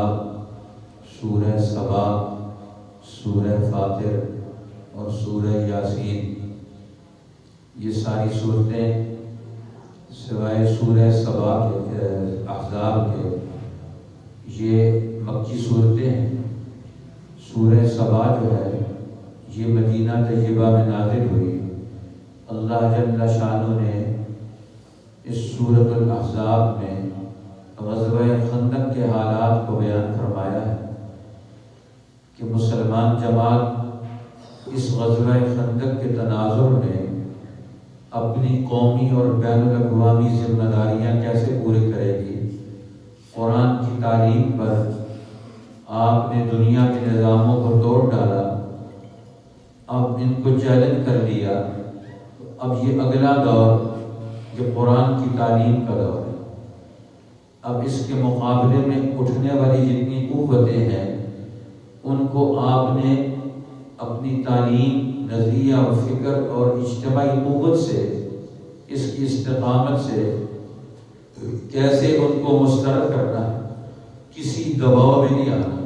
احزاب، سورہ سبا، سورہ فاطر اور سورہ یاسین، یہ ساری صورتیں سوائے سورہ سبا کے احزاب کے یہ مکی صورتیں ہیں۔ سورہ سبا جو ہے یہ مدینہ طیبہ میں نازل ہوئی۔ اللہ جل شانہ نے اس سورۃ الاحزاب میں غزوہ خندق کے حالات کو بیان فرمایا ہے کہ مسلمان جماعت اس غزوہ خندق کے تناظر میں اپنی قومی اور بین الاقوامی ذمہ داریاں کیسے پوری کرے گی۔ قرآن کی تعلیم پر آپ نے دنیا کے نظاموں کو توڑ ڈالا، اب ان کو چیلنج کر لیا۔ اب یہ اگلا دور یہ قرآن کی تعلیم کا دور ہے۔ اب اس کے مقابلے میں اٹھنے والی جتنی قوتیں ہیں ان کو آپ نے اپنی تعلیم، نظریہ و فکر اور اجتماعی قوت سے، اس کی استقامت سے کیسے ان کو مسترد کرنا ہے، کسی دباؤ میں نہیں آنا۔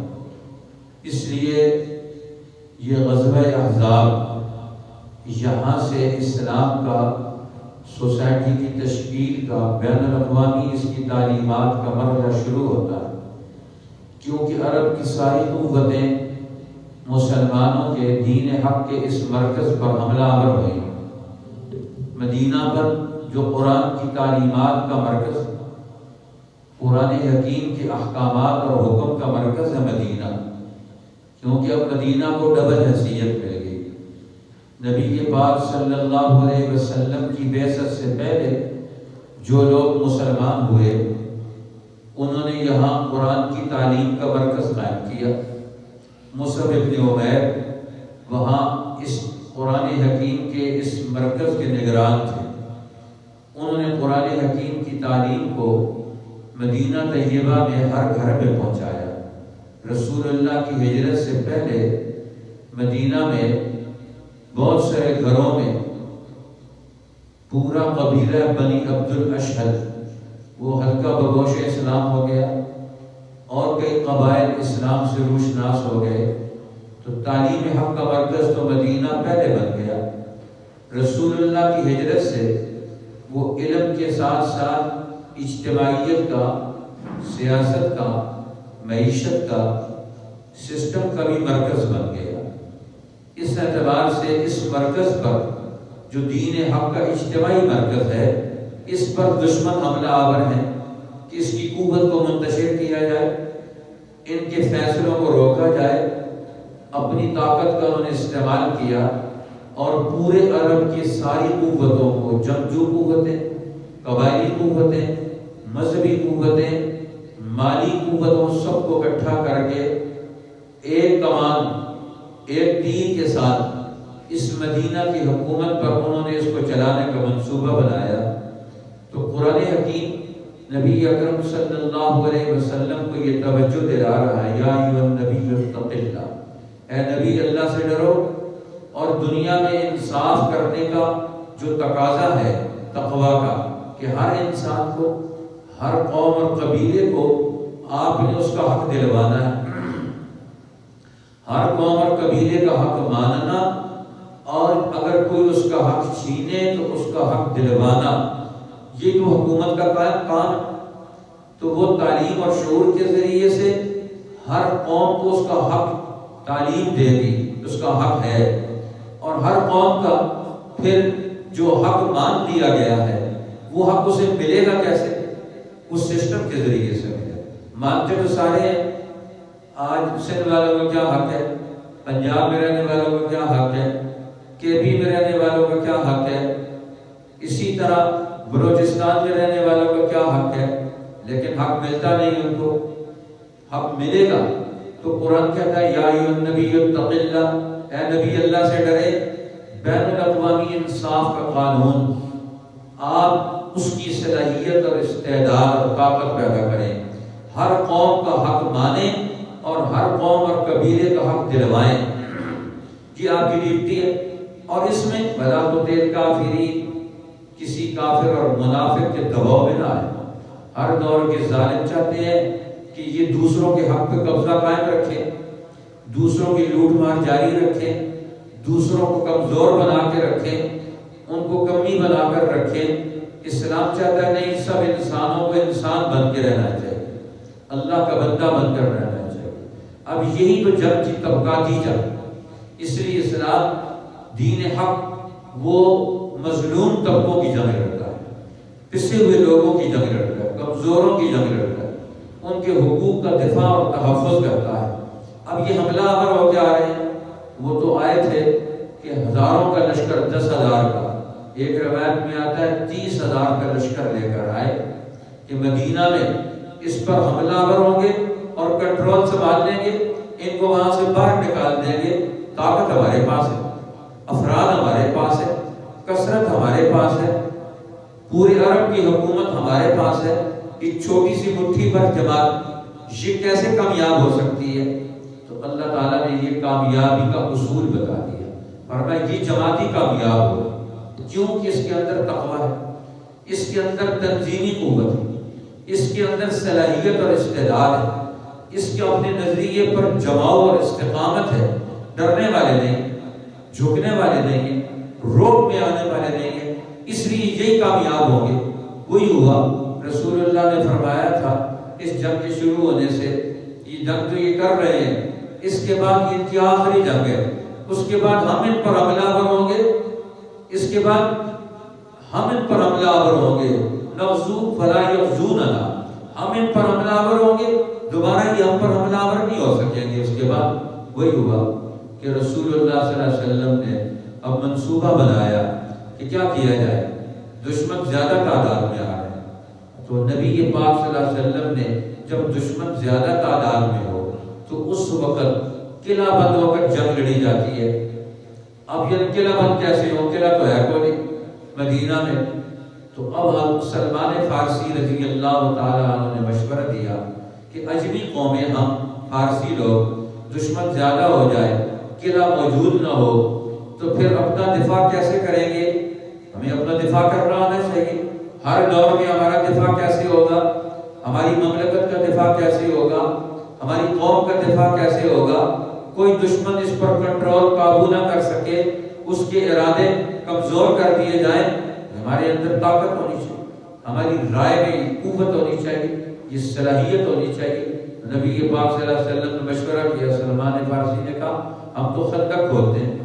اس لیے یہ غزوہ احزاب یہاں سے اسلام کا، سوسائٹی کی تشکیل کا، بین الاقوامی اس کی تعلیمات کا مرحلہ شروع ہوتا ہے، کیونکہ عرب کی ساری قوتیں مسلمانوں کے دین حق کے اس مرکز پر حملہ آور ہوئی۔ مدینہ پر جو قرآن کی تعلیمات کا مرکز، قرآن حکیم کے احکامات اور حکم کا مرکز ہے مدینہ، کیونکہ اب مدینہ کو ڈبل حیثیت مل گئی۔ نبی پاک صلی اللہ علیہ وسلم کی بعثت سے پہلے جو لوگ مسلمان ہوئے انہوں نے یہاں قرآن کی تعلیم کا مرکز قائم کیا۔ مصعب بن عمیر وہاں اس قرآن حکیم کے اس مرکز کے نگران تھے۔ انہوں نے قرآن حکیم کی تعلیم کو مدینہ طیبہ میں ہر گھر میں پہنچایا۔ رسول اللہ کی ہجرت سے پہلے مدینہ میں بہت سارے گھروں میں پورا قبیلہ بنی عبد الاشہل وہ حلقہ بگوش اسلام ہو گیا، اور کئی قبائل اسلام سے روشناس ہو گئے، تو تعلیم حق کا مرکز تو مدینہ پہلے بن گیا۔ رسول اللہ کی ہجرت سے وہ علم کے ساتھ ساتھ اجتماعیت کا، سیاست کا، معیشت کا، سسٹم کا بھی مرکز بن گیا۔ اس اعتبار سے اس مرکز پر جو دین حق کا اجتماعی مرکز ہے، اس پر دشمن حملہ آور ہیں کہ اس کی قوت کو منتشر کیا جائے، ان کے فیصلوں کو روکا جائے۔ اپنی طاقت کا انہوں نے استعمال کیا اور پورے عرب کی ساری قوتوں کو، جنگجو قوتیں، قبائلی قوتیں، مذہبی قوتیں، مالی قوتوں، سب کو اکٹھا کر کے ایک کمان، ایک تیر کے ساتھ اس مدینہ کی حکومت پر انہوں نے اس کو چلانے کا منصوبہ بنایا۔ تو قرآن حکیم نبی اکرم صلی اللہ علیہ وسلم کو یہ توجہ دلا رہا ہے، یا ایھا النبی اتق اللہ، اے نبی اللہ سے ڈرو، اور دنیا میں انصاف کرنے کا جو تقاضا ہے تقویٰ کا، کہ ہر انسان کو، ہر قوم اور قبیلے کو آپ نے اس کا حق دلوانا ہے، ہر قوم اور قبیلے کا حق ماننا، اور اگر کوئی اس کا حق چھینے تو اس کا حق دلوانا، یہ تو حکومت کا کام ہے۔ تو وہ تعلیم اور شعور کے ذریعے سے ہر قوم کو اس کا حق تعلیم دے گی، اس کا حق ہے، اور ہر قوم کا پھر جو حق مان دیا گیا ہے وہ حق اسے ملے گا کیسے؟ اس سسٹم کے ذریعے سے ملے۔ مانتے تو سارے ہیں، آج سندھ والوں کا کیا حق ہے، پنجاب میں رہنے والوں کا کیا حق ہے، کے پی میں رہنے والوں کا کیا حق ہے، اسی طرح بلوچستان میں رہنے والوں کا کیا حق ہے، لیکن حق ملتا نہیں ان کو۔ حق ملے گا تو قرآن کہتا ہے یا ایھا النبی اتق اللہ، اے نبی اللہ سے ڈرے۔ بین الاقوامی انصاف کا قانون، آپ اس کی صلاحیت اور استعداد اور طاقت پیدا کریں، ہر قوم کا حق مانیں اور ہر قوم اور قبیلے کا حق دلوائیں، یہ آپ کی ڈیوٹی ہے۔ اور اس میں ولا تطع الکافرین، کسی کافر اور منافق کے دباؤ میں نہ آئے۔ ہر دور کے ظالم چاہتے ہیں کہ یہ دوسروں کے حق پہ قبضہ قائم رکھیں، دوسروں کی لوٹ مار جاری رکھیں، دوسروں کو کمزور بنا کے رکھیں، ان کو کمی بنا کر رکھیں۔ اسلام چاہتا ہے نہیں، سب انسانوں کو انسان بن کے رہنا چاہیے، اللہ کا بندہ بن کر رہنا چاہیے۔ اب یہی تو جنگ تھی، طبقاتی جنگ۔ اس لیے اسلام دین حق وہ مظلوم طبقوں کی جنگ لڑتا ہے، پسے ہوئے لوگوں کی جنگ لڑتا ہے، کمزوروں کی جنگ لڑتا ہے، ان کے حقوق کا دفاع اور تحفظ کرتا ہے۔ اب یہ حملہ آور ہو کے آ رہے ہیں، وہ تو آئے تھے کہ ہزاروں کا لشکر، 10,000 کا، ایک روایت میں آتا ہے 30,000 کا لشکر لے کر آئے کہ مدینہ میں اس پر حملہ آور ہوں گے اور کنٹرول سنبھال لیں گے، ان کو وہاں سے باہر نکال دیں گے۔ طاقت ہمارے پاس ہے، افراد ہمارے پاس ہے، کثرت ہمارے پاس ہے، پورے عرب کی حکومت ہمارے پاس ہے، ایک چھوٹی سی مٹھی پر جماعت یہ کیسے کامیاب ہو سکتی ہے؟ تو اللہ تعالیٰ نے یہ کامیابی کا اصول بتا دیا، فرمایا یہ جماعت ہی کامیاب ہو، کیونکہ اس کے اندر تقویٰ ہے، اس کے اندر تنظیمی قوت ہے، اس کے اندر صلاحیت اور استعداد ہے، اس کے اپنے نظریے پر جماؤ اور استقامت ہے، ڈرنے والے نہیں، جھکنے والے نہیں ہیں، روک میں آنے والے نہیں ہیں، اس لیے یہی کامیاب ہوں گے۔ وہی ہوا، رسول اللہ نے فرمایا تھا اس جنگ کے شروع ہونے سے، یہ جنگ جو یہ کر رہے ہیں اس کے بعد یہ کی آخری جنگ ہے، اس کے بعد ہم ان پر حملہ آور ہوں گے، اس کے بعد ہم ان پر حملہ آور ہوں گے، نغزو فلا یغزوننا، ہم ان پر حملہ آور ہوں گے، دوبارہ یہ ہم پر حملہ آور نہیں ہو سکیں گے۔ اس کے بعد وہی ہوا کہ رسول اللہ صلی اللہ علیہ وسلم نے اب منصوبہ بنایا کہ کیا کیا جائے، دشمن زیادہ تعداد میں آ رہے ہیں، تو نبی پاک صلی اللہ علیہ وسلم نے جب دشمن زیادہ تعداد میں ہو تو اس وقت قلعہ بند ہو کر جنگ لڑی جاتی ہے۔ اب یہ قلعہ بند کیسے ہو، قلعہ تو ہے کوئی مدینہ میں، تو اب سلمان فارسی رضی اللہ تعالیٰ عنہ نے مشورہ دیا کہ اجمی قومیں، ہم فارسی لوگ، دشمن زیادہ ہو جائے، قلعہ موجود نہ ہو تو پھر اپنا دفاع کیسے کریں گے؟ ہمیں اپنا دفاع کرنا آنا چاہیے۔ ہر دور میں ہمارا دفاع کیسے ہوگا، ہماری مملکت کا دفاع کیسے ہوگا، ہماری قوم کا دفاع کیسے ہوگا؟ کوئی دشمن اس پر کنٹرول قابو نہ کر سکے، اس کے ارادے کمزور کر دیے جائیں، ہمارے اندر طاقت ہونی چاہیے، ہماری رائے میں قوت ہونی چاہیے، یہ صلاحیت ہونی چاہیے۔ نبی پاک صلی اللہ علیہ وسلم نے مشورہ کیا، سلمان فارسی نے کہا ہم تو خندق کھودتے ہیں،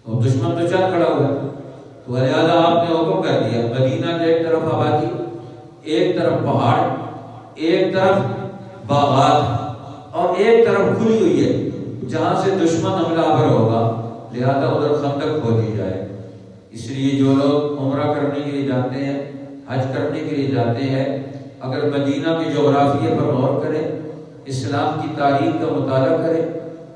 اور دشمن تو چل کھڑا ہوا ہے، تو لہٰذا آپ نے حکم کر دیا مدینہ کے ایک طرف آبادی، ایک طرف پہاڑ، ایک طرف باغات اور ایک طرف کھلی ہوئی ہے جہاں سے دشمن حملہ آور ہوگا، لہذا ادھر خندق کھود دی جائے۔ اس لیے جو لوگ عمرہ کرنے کے لیے جاتے ہیں، حج کرنے کے لیے جاتے ہیں، اگر مدینہ کے جغرافیے پر غور کریں، اسلام کی تاریخ کا مطالعہ کریں،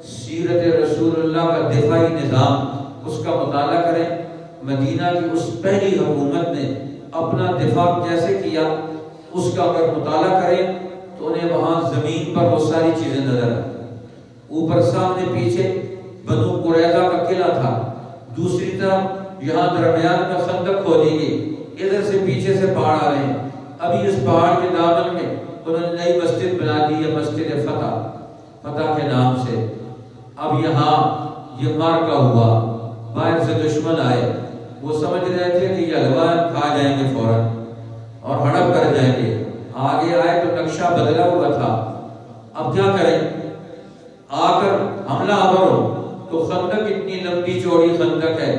سیرت رسول اللہ کا دفاعی نظام اس کا مطالعہ کریں، مدینہ کی اس پہلی حکومت نے اپنا دفاع کیسے کیا اس کا اگر مطالعہ کریں تو انہیں وہاں زمین پر وہ ساری چیزیں نظر آتی ہیں۔ اوپر سامنے پیچھے بنو قریظہ کا قلعہ تھا، دوسری طرف یہاں درمیان میں خندق کھودی گئی، ادھر سے پیچھے سے پہاڑ آ رہے ہیں۔ ابھی اس پہاڑ کے دامن میں انہوں نے نئی مسجد بنا دی ہے، مسجد فتح کے نام سے۔ اب یہاں یہ مارکا ہوا، باہر سے دشمن آئے، وہ سمجھ رہے تھے کہ یہ حلوہ کھا جائیں گے فوراً اور ہڑپ کر جائیں گے، آگے آئے تو نقشہ بدلا ہوا تھا۔ اب کیا کریں، آ کر حملہ آور ہو تو خندق اتنی لمبی چوڑی خندق ہے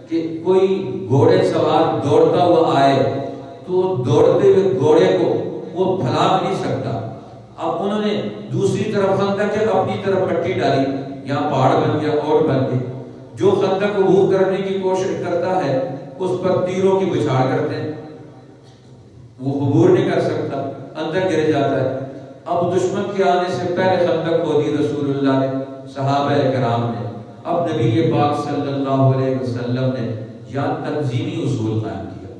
کہ کوئی گھوڑے سوار دوڑتا ہوا آئے تو دوڑتے ہوئے گھوڑے کو وہ پھلا نہیں سکتا۔ اب انہوں نے دوسری طرف خندق ہے، اپنی طرف پٹی ڈالی، یہاں پہاڑ بن گیا، اوٹ بن گئی۔ جو خندق عبور کرنے کی کوشش کرتا ہے اس پر تیروں کی بچھاڑ کرتے ہیں، وہ عبور نہیں کر سکتا، اندر گر جاتا ہے۔ اب دشمن کے آنے سے پہلے خندق کھودی رسول اللہ نے، صحابہ کرام نے۔ اب نبی پاک صلی اللہ علیہ وسلم نے یہاں تنظیمی اصول قائم کیا،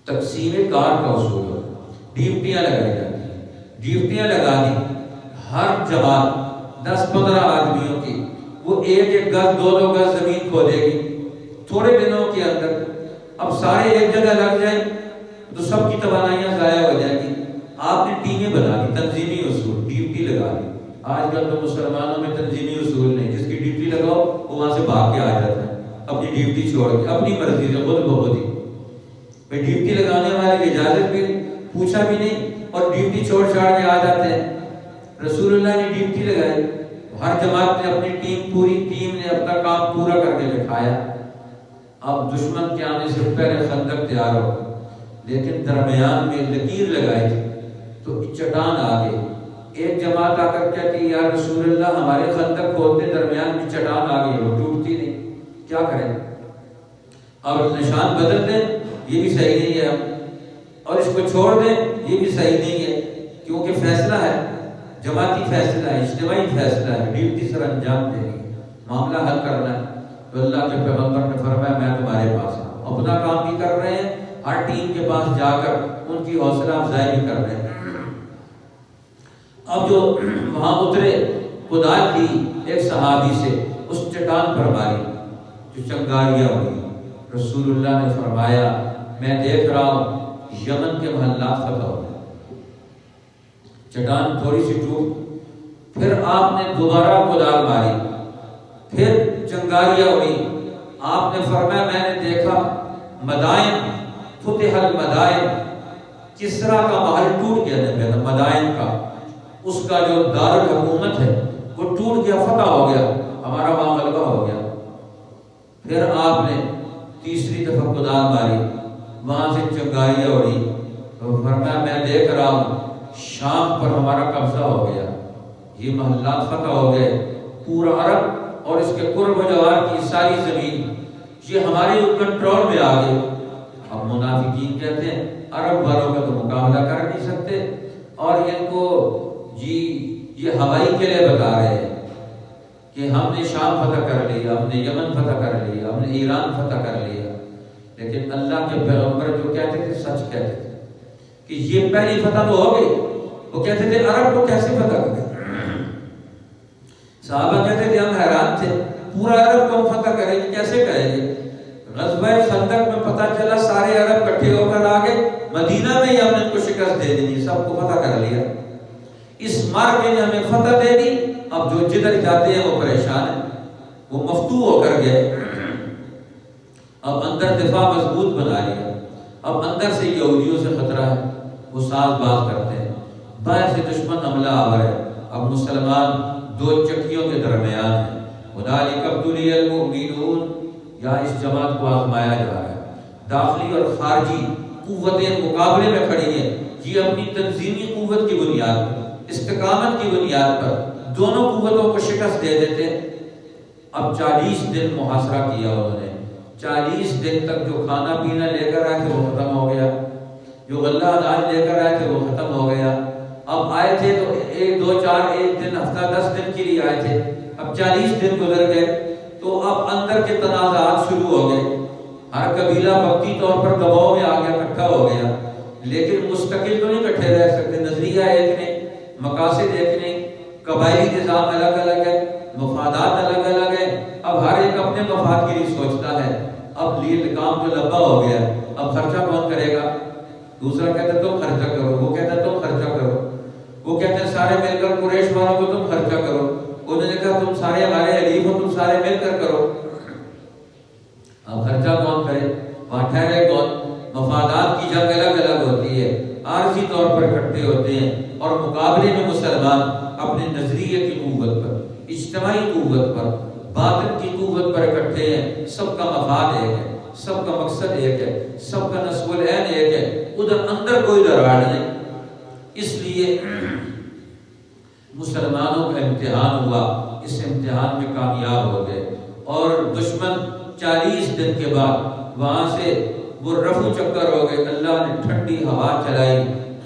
تقسیم کار کا اصول ہے، ڈیوٹیاں لگائی جاتی ہیں، ڈیوٹیاں لگا دی، ہر جماعت 10-15 آدمیوں کی، وہ ایک گز 2 گز زمین کھودے گی تھوڑے دنوں کے اندر۔ اب سارے ایک جگہ لگ جائیں تو سب کی توانائیاں ضائع ہو جائیں گی، آپ نے ٹیمیں بنا لی، تنظیمی اصول، ڈیوٹی لگا لی۔ آج کل تو مسلمانوں میں تنظیمی اصول نہیں، جس کی ڈیوٹی لگاؤ وہ وہاں سے بھاگ کے آ جاتا ہے اپنی ڈیوٹی چھوڑ کے، اپنی مرضی سے خود بخود ہی۔ بھائی ڈیوٹی لگانے والے کی اجازت بھی پوچھا بھی نہیں اور ڈیوٹی چھوڑ چھاڑ کے آ جاتے ہیں۔ رسول اللہ نے ڈیوٹی لگائی، ہر جماعت نے اپنی ٹیم، پوری ٹیم نے اپنا کام پورا کر کے دکھایا۔ اب دشمن کے آنے سے پہلے خندق تیار ہو، لیکن درمیان میں لکیر لگائی تھی تو چٹان آ گئی۔ ایک جماعت آ کر کہتی یا رسول اللہ ہمارے خندق کھولتے درمیان میں چٹان آ گئی، وہ ٹوٹتی نہیں، کیا کریں؟ اور نشان بدل دیں یہ بھی صحیح نہیں ہے، اور اس کو چھوڑ دیں یہ بھی صحیح نہیں ہے، کیونکہ فیصلہ ہے، جماعتی فیصلہ ہے، اجتماعی فیصلہ ہے، ڈیوٹی سر انجام دینی ہے، معاملہ حل کرنا ہے۔ تو اللہ کے پیغمبر نے فرمایا میں تمہارے پاس ہوں، اپنا کام بھی کر رہے ہیں، ہر ٹیم کے پاس جا کر ان کی حوصلہ افزائی بھی کر رہے ہیں۔ اب جو وہاں اترے، کدال لی ایک صحابی سے، اس چٹان پر ماری جو چنگاریاں ہوئی۔ رسول اللہ نے فرمایا میں دیکھ رہا ہوں یمن کے محلات فتح ہو گئے، چٹان تھوڑی سی ٹوٹ، پھر آپ نے دوبارہ کدال ماری، پھر چنگاریاں ہوئی۔ آپ نے فرمایا میں نے دیکھا مدائن، فتح المدائن، کسرا کا محل ٹوٹ گیا، مدائن کا، اس کا جو دارالحکومت ہے وہ ٹوٹ گیا، فتح ہو گیا، ہمارا وہاں غلبہ ہو گیا۔ پھر آپ نے تیسری دفعہ کدال ماری، وہاں سے چنگاریاں اڑی، تو فرمایا میں دیکھ رہا ہوں شام پر ہمارا قبضہ ہو گیا، یہ محلات فتح ہو گئے، پورا عرب اور اس کے قرب و جوار کی ساری زمین یہ ہمارے کنٹرول میں آ گئی۔ اب منافقین کہتے ہیں عرب والوں کا تو مقابلہ کر نہیں سکتے، اور ان کو جی یہ ہوائی قلعے بتا رہے ہیں کہ ہم نے شام فتح کر لیا، ہم نے یمن فتح کر لیا، ہم نے ایران فتح کر لیا۔ لیکن اللہ کے پیغمبر جو کہتے تھے سچ کہتے تھے کہ یہ پہلی فتح تو ہو گئی۔ وہ کہتے تھے عرب کو کیسے فتح کریں؟ صحابہ کہتے تھے ہم حیران تھے، پورا عرب کو ہم فتح کریں گے، کیسے کریں گے؟ غزوہ خندق میں پتہ چلا سارے عرب اکٹھے ہو کر آ گئے، مدینہ میں ہی ہم نے ان کو شکست دے دی، سب کو فتح کر لیا، اس مارکے نے ہمیں فتح دے دی۔ اب جو جدھر جاتے ہیں وہ پریشان ہیں، وہ مفتوح ہو کر گئے۔ اب اندر دفاع مضبوط بنا لیا، اب اندر سے یہودیوں سے خطرہ ہے، وہ ساز باز کرتے ہیں، باہر سے دشمن حملہ آور ہے۔ اب مسلمان دو چکیوں کے درمیان ہیں، هُنَالِكَ ابْتُلِيَ الْمُؤْمِنُونَ، یا اس جماعت کو آزمایا جا رہا ہے، داخلی اور خارجی قوتیں مقابلے میں کھڑی ہیں، یہ اپنی تنظیمی قوت کی بنیاد پر، استقامت کی بنیاد پر دونوں قوتوں کو شکست دے دیتے۔ اب 40 دن محاصرہ کیا انہوں نے، 40 دن تک جو کھانا پینا لے کر آئے تھے وہ ختم ہو گیا، جو غلہ اناج لے کر آئے تھے وہ ختم ہو گیا۔ اب آئے تھے تو 1 2 4 1 دن، ہفتہ 10 دن کے لیے آئے تھے، اب 40 دن گزر گئے، تو اب اندر کے تنازعات شروع ہو گئے، ہر قبیلہ وقتی طور پر دباؤ میں آ گیا، اکٹھا ہو گیا، لیکن مستقل تو نہیں اکٹھے رہ سکتے، نظریہ ایک نہیں، مقاصد ایک نہیں، قبائلی نظام الگ الگ ہے، مفادات الگ الگ ہے، اب ہر ایک اپنے مفاد کے لیے سوچتا ہے۔ اب لیے کام تو لمبا ہو گیا، اب خرچہ کون کرے گا؟ دوسرا کہتا ہے تم خرچہ کرو، وہ کہتا ہے تم خرچہ کرو، وہ کہتے ہیں سارے مل کر قریش والوں کو تم خرچہ کرو، انہوں نے کہا تم سارے ہمارے حلیف ہو، تم سارے مل کر کرو۔ اب خرچہ کون کرے؟ وہاں ٹھہرے کون؟ مفادات کی جنگ الگ الگ ہوتی ہے، عارضی طور پر اکٹھے ہوتے ہیں، اور مقابلے میں مسلمان اپنے نظریے کی قوت پر، اجتماعی قوت پر، باطن کی قوت پر اکٹھے ہیں، سب کا مفاد ایک ہے، سب کا مقصد ایک ہے، سب کا نصب العین ایک ہے، ادھر اندر کوئی دراڑ نہیں۔ اس لیے مسلمانوں کا امتحان ہوا، اس امتحان میں کامیاب ہو گئے، اور دشمن 40 دن کے بعد وہاں سے وہ رفو چکر ہو گئے، اللہ نے ٹھنڈی ہوا چلائی،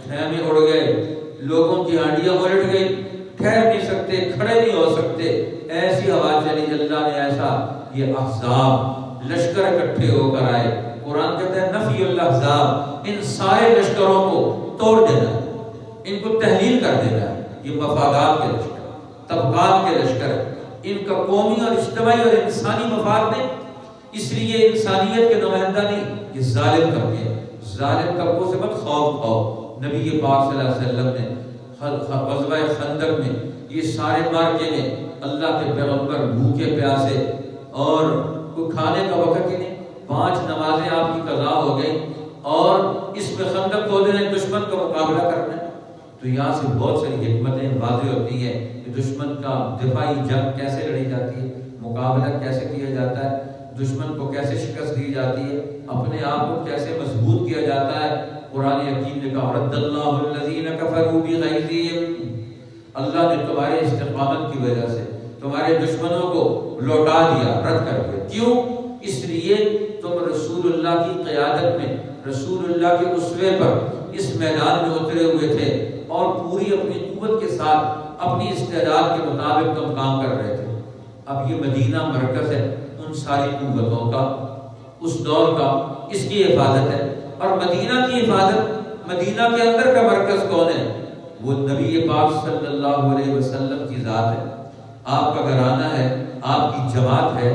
خیمے اڑ گئے، لوگوں کی ہانڈیاں الٹ گئی، ٹھہر نہیں سکتے، کھڑے نہیں ہو سکتے، ایسی ہوا چلی، اللہ نے ایسا یہ احزاب لشکر اکٹھے ہو کر آئے۔ قرآن کہتا ہے نفی الاحزاب، ان سارے لشکروں کو توڑ دینا، ان کو تحلیل کر دینا۔ یہ مفادات کے لشکر، طبقات کے لشکر، ان کا قومی اور اجتماعی اور انسانی مفاد نہیں، اس لیے انسانیت کے نمائندہ نہیں، یہ ظالم طبقے، ظالم طبقوں سے مت خوف کھاؤ، نبی پاک صلی اللہ علیہ وسلم نے غزوہ خندق میں یہ سارے مارکے میں اللہ کے پیغمبر بھوکے پیاسے اور کوئی کھانے کا وقت ہی نہیں، 5 نمازیں آپ کی قضا ہو گئی اور اس میں خندق کھودنے دشمن کا مقابلہ کرنا ہے۔ تو یہاں سے بہت ساری حکمتیں واضح ہوتی ہیں کہ دشمن کا دفاعی جنگ کیسے لڑی جاتی ہے، مقابلہ کیسے کیا جاتا ہے، دشمن کو کیسے شکست دی جاتی ہے، اپنے آپ کو کیسے مضبوط کیا جاتا ہے۔ قرآن حکیم نے کہا رد اللہ الذین کفروا بغیظہم، اللہ نے تمہارے استقامت کی وجہ سے تمہارے دشمنوں کو لوٹا دیا، رد کر دیا۔ کیوں؟ اس لیے تم رسول اللہ کی قیادت میں، رسول اللہ کے اسوے پر اس میدان میں اترے ہوئے تھے اور پوری اپنی قوت کے ساتھ اپنی استعداد کے مطابق تم کام کر رہے تھے۔ اب یہ مدینہ مرکز ہے ان ساری قوتوں کا، اس دور کا، اس کی حفاظت ہے۔ اور مدینہ کی حفاظت، مدینہ کے اندر کا مرکز کون ہے؟ وہ نبی پاک صلی اللہ علیہ وسلم کی ذات ہے، آپ کا گھرانہ ہے، آپ کی جماعت ہے،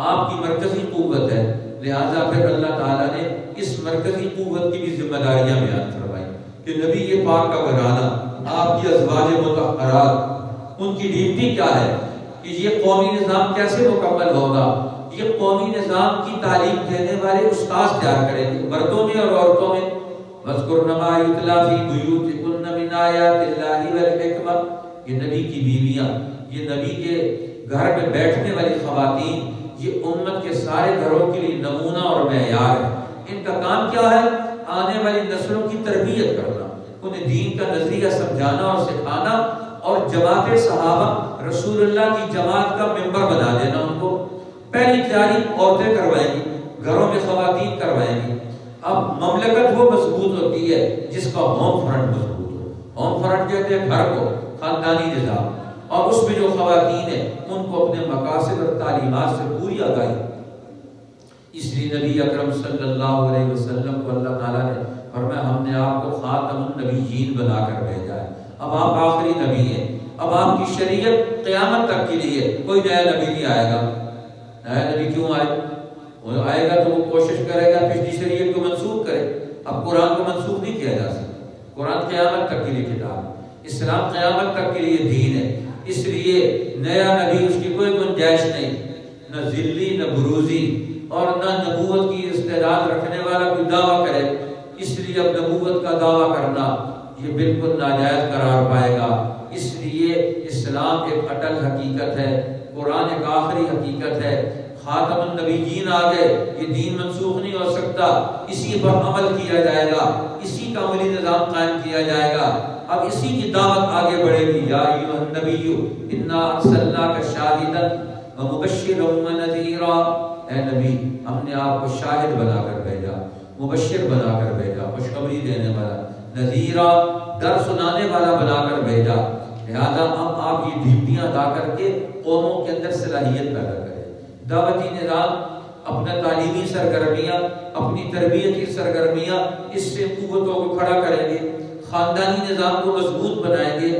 آپ کی مرکزی قوت ہے۔ لہٰذا پھر اللہ تعالیٰ نے اس مرکزی قوت کی بھی ذمہ داریاں بیان فرمائی کہ نبی پاک کا گھرانہ، آپ کی ازواج مطہرات، ان کی ڈیوٹی کیا ہے کہ یہ قومی نظام کیسے مکمل ہوگا۔ یہ قومی نظام کی تعلیم دینے والے استاد تیار کریں گے، مردوں میں اور عورتوں میں۔ وَاذْكُرْنَ مَا يُتْلَىٰ فِي بُيُوتِكُنَّ مِنْ آيَاتِ اللَّهِ وَالْحِكْمَةِ، یہ نبی کی بیویاں، یہ نبی کے گھر میں بیٹھنے والی خواتین، یہ امت کے سارے گھروں کے لیے نمونہ اور معیار ہے۔ ان کا کام کیا ہے؟ آنے والی نسلوں کی تربیت کرنا، انہیں دین کا نظریہ سمجھانا اور سکھانا، اور جماعت صحابہ رسول اللہ کی جماعت کا ممبر بنا دینا۔ ان کو پہلی تیاری عورتیں کروائیں گی، گھروں میں خواتین کروائیں گی۔ اب مملکت وہ مضبوط ہوتی ہے جس کا ہوم فرنٹ مضبوط ہو۔ ہوم فرنٹ کہتے ہیں گھر کو، خاندانی نظام، اور اس میں جو خواتین ہیں ان کو اپنے مقاصد اور تعلیمات سے پوری آگاہی۔ اس لیے نبی اکرم صلی اللہ علیہ وسلم کو اللہ تعالیٰ نے فرمایا ہم نے آپ کو خاتم النبیین بنا کر بھیجا ہے۔ اب آپ آخری نبی ہیں، اب آپ کی شریعت قیامت تک کے لیے، کوئی نیا نبی نہیں آئے گا۔ نیا نبی کیوں آئے؟ وہ آئے گا تو وہ کوشش کرے گا پچھلی شریعت کو منسوخ کرے۔ اب قرآن کو منسوخ نہیں کیا جا سکتا، قرآن قیامت تک کے لیے کتاب ہے، اسلام قیامت تک کے لیے دین ہے۔ اس لیے نیا نبی، اس کی کوئی گنجائش نہیں، نہ ذلی نہ بروزی، اور نہ نبوت کی استعداد رکھنے والا کوئی دعویٰ کرے۔ اس لیے اب نبوت کا دعویٰ کرنا یہ بالکل ناجائز قرار پائے گا۔ اس لیے اسلام ایک اٹل حقیقت ہے، قرآن ایک آخری حقیقت ہے۔ خاتم النبیین آ گئے، یہ دین منسوخ نہیں ہو سکتا، اسی پر عمل کیا جائے گا، اسی کا عملی نظام قائم کیا جائے گا۔ اب اسی کی دعوت آگے بڑھے گی۔ یا ایھا النبی انا ارسلناک شاہدا ومبشرا ونذیرا، اے نبی ہم نے آپ کو شاہد بنا کر بھیجا، مبشر بنا کر بھیجا، خوشخبری دینے والا، نذیرا ڈر سنانے والا بنا کر بھیجا۔ لہذا اب آپ یہ ڈیوٹیاں ادا کر کے قوموں کے اندر صلاحیت پیدا کریں۔ دعوتی نظام، اپنا تعلیمی سرگرمیاں، اپنی تربیتی سرگرمیاں، اس سے قوتوں کو کھڑا کریں گے، خاندانی نظام کو مضبوط بنائیں گے۔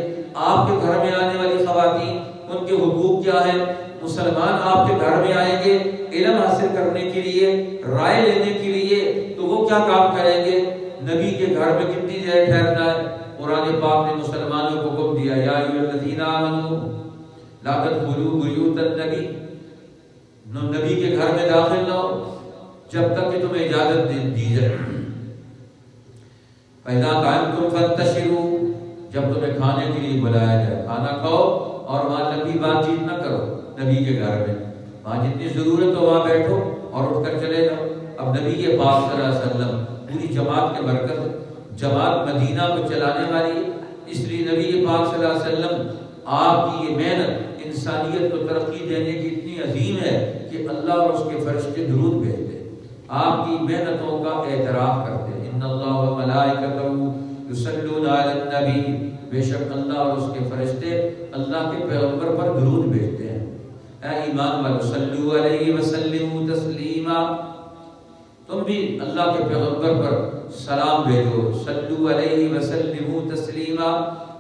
آپ کے گھر میں آنے والی خواتین، ان کے حقوق کیا ہیں؟ مسلمان آپ کے گھر میں آئیں گے علم حاصل کرنے کے لیے، رائے لینے کے لیے، تو وہ کیا کام کریں گے؟ نبی کے گھر میں کتنی دیر ٹھہرنا ہے؟ قرآن پاک نے مسلمانوں کو حکم دیا یا ایھا الذین آمنوا لا تدخلوا بیوت النبی، نبی کے گھر میں داخل نہ ہو جب تک کہ تمہیں اجازت دی جائے۔ فَإِذَا طَعِمْتُمْ فَانتَشِرُوا، جب تمہیں کھانے کے لیے بلایا جائے کھانا کھاؤ، اور وہاں لمبی بات چیت نہ کرو۔ نبی کے گھر میں وہاں جتنی ضرورت ہو وہاں بیٹھو اور اٹھ کر چلے جاؤ۔ اب نبی پاک صلی اللہ علیہ وسلم پوری جماعت کے مرکز، جماعت مدینہ کو چلانے والی، اس لیے نبی پاک صلی اللہ علیہ وسلم آپ کی یہ محنت انسانیت کو ترقی دینے کی اتنی عظیم ہے کہ اللہ اور اس کے فرشتے درود بھیجتے ہیں، آپ کی محنتوں کا اعتراف کرتے ہیں۔ ان اللہ و ملائکتہ یصلون علی النبی، بے شک اللہ اور اس کے فرشتے اللہ کے پیغمبر پر درود بھیجتے ہیں۔ اے ایمان والو صلو علیہ وسلموا تسلیما، تم بھی اللہ کے پیغمبر پر سلام بھیجو، صلو علیہ وسلموا تسلیما،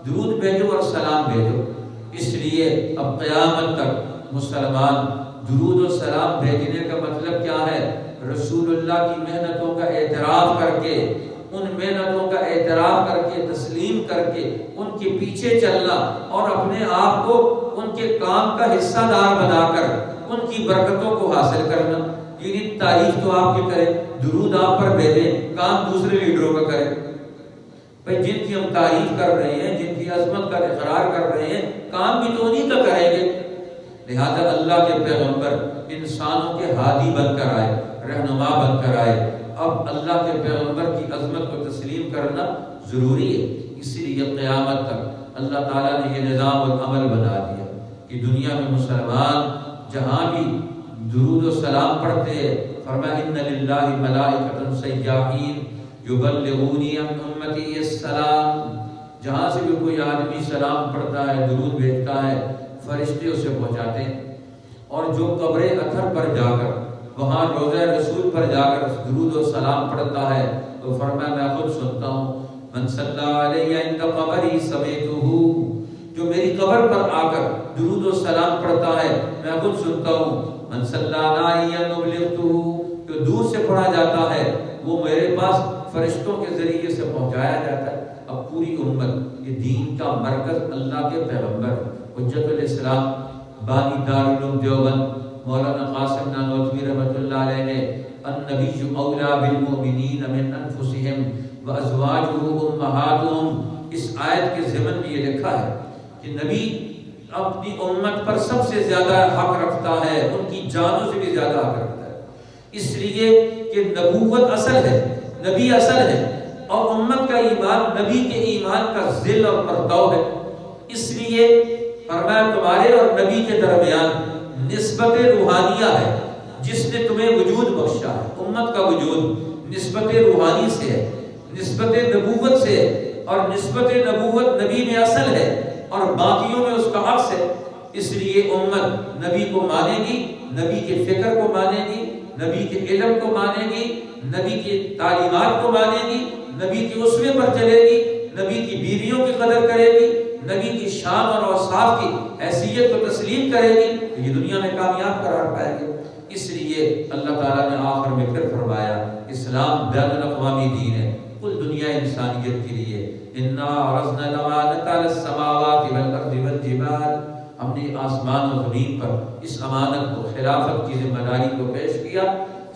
درود بھیجو اور سلام بھیجو۔ اس لیے اب قیامت تک مسلمان درود و سلام بھیجنے کا مطلب کیا ہے؟ رسول اللہ کی محنتوں کا اعتراف کر کے ان محنتوں کا اعتراف کر کے تسلیم کر کے ان کے پیچھے چلنا اور اپنے آپ کو ان کے کام کا حصہ دار بنا کر ان کی برکتوں کو حاصل کرنا. یعنی تعریف تو آپ کی کریں، درود آپ پر بھیجیں، کام دوسرے لیڈروں کا کریں. بھائی جن کی ہم تعریف کر رہے ہیں، جن کی عظمت کا اقرار کر رہے ہیں، کام بھی تو انہیں کا کریں گے. لہذا اللہ کے پیغمبر انسانوں کے ہادی بن کر آئے، رہنما بن کر آئے. اب اللہ کے پیغمبر کی عظمت کو تسلیم کرنا ضروری ہے. اسی لیے قیامت تک اللہ تعالیٰ نے یہ نظام العمل بنا دیا کہ دنیا میں مسلمان جہاں بھی درود و سلام پڑھتے ہیں، فرمایا ان للہ ملائکۃ سیاحین یبلغونی عن امتی السلام. جہاں سے بھی کوئی آدمی سلام پڑھتا ہے، درود بھیجتا ہے، فرشتے اسے پہنچاتے ہیں. اور جو قبر اطہر پر جا کر وہاں روضہ رسول پر جا کر درود و سلام پڑھتا ہے تو فرمایا میں خود سنتا ہوں، من صلی علیہ عند قبری سمیتہ، جو میری قبر پر آ کر درود و سلام پڑھتا ہے میں خود سنتا ہوں. من صلی علیہ ابلغتہ، جو دور سے پڑھا جاتا ہے وہ میرے پاس فرشتوں کے ذریعے سے پہنچایا جاتا ہے. اب پوری امت، یہ دین کا مرکز اللہ کے پیغمبر حجت الاسلام بانی دارالعلوم دیوبند مولانا قاسم نانوتوی رحمۃ اللہ علیہ نے النبی اولا بالمؤمنین من انفسہم وازواجہ امہاتہم، اس آیت کے ضمن میں یہ لکھا ہے کہ نبی اپنی امت پر سب سے زیادہ حق رکھتا ہے، ان کی جانوں سے بھی زیادہ حق رکھتا ہے. اس لیے کہ نبوت اصل ہے، نبی اصل ہے، اور امت کا ایمان نبی کے ایمان کا ذل اور پرتو ہے. اس لیے فرمایا تمہارے اور نبی کے درمیان نسبت روحانیہ ہے جس نے تمہیں وجود بخشا ہے. امت کا وجود نسبت روحانی سے ہے، نسبت نبوت سے ہے، اور نسبت نبوت نبی میں اصل ہے اور باقیوں میں اس کا عکس ہے. اس لیے امت نبی کو مانے گی، نبی کے فکر کو مانے گی، نبی کے علم کو مانے گی، نبی کی تعلیمات کو مانے گی، نبی کی اسوے پر چلے گی، نبی کی بیویوں کی قدر کرے گی، نبی کی شان اور اوصاف کی حیثیت کو تسلیم کرے گی تو یہ دنیا میں کامیاب قرار پائے گی. اس لیے اللہ تعالیٰ نے آخر میں پھر فرمایا اسلام بین الاقوامی دین ہے، کل دنیا انسانیت کے لیے. انا عرضنا الامانۃ علی السماوات والارض والجبال، ہم نے آسمان و زمین پر اس امانت کو، خلافت کی ذمہ داری کو پیش کیا.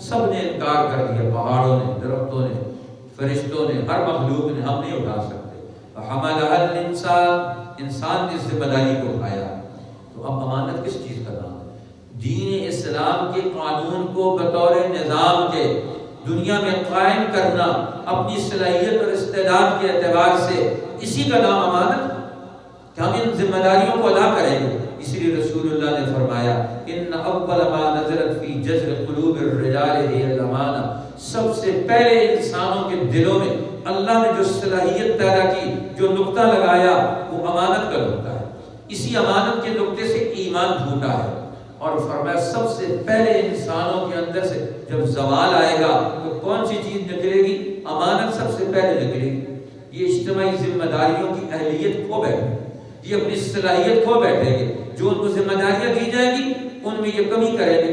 سب نے انکار کر دیا، پہاڑوں نے، درختوں نے، فرشتوں نے، ہر مخلوق نے. ہم نہیں اٹھا سکتے. حملها الانسان، انسان نے اس ذمہ داری کو اٹھایا. تو اب امانت کس چیز کا نام ہے؟ دین اسلام کے قانون کو بطور نظام کے دنیا میں قائم کرنا اپنی صلاحیت اور استعداد کے اعتبار سے، اسی کا نام امانت کہ ہم ان ذمہ داریوں کو ادا کریں گے. اسی لیے رسول اللہ نے فرمایا ان اول ما نزلت فی جذر قلوب الرجال ہی الامانہ، سب سے پہلے انسانوں کے دلوں میں اللہ نے جو صلاحیت پیدا کی، جو نقطہ لگایا، وہ امانت کا نقطہ ہے. اسی امانت کے نقطے سے ایمان ٹوٹا ہے. اور فرمایا سب سے پہلے انسانوں کے اندر سے جب زوال آئے گا تو کون سی چیز نکلے گی؟ امانت سب سے پہلے نکلے گی. یہ اجتماعی ذمہ داریوں کی اہلیت کھو بیٹھے گے، یہ اپنی صلاحیت کھو بیٹھیں گے. جو ان کو ذمہ داریاں دی جائیں گی ان میں یہ کمی کریں گے.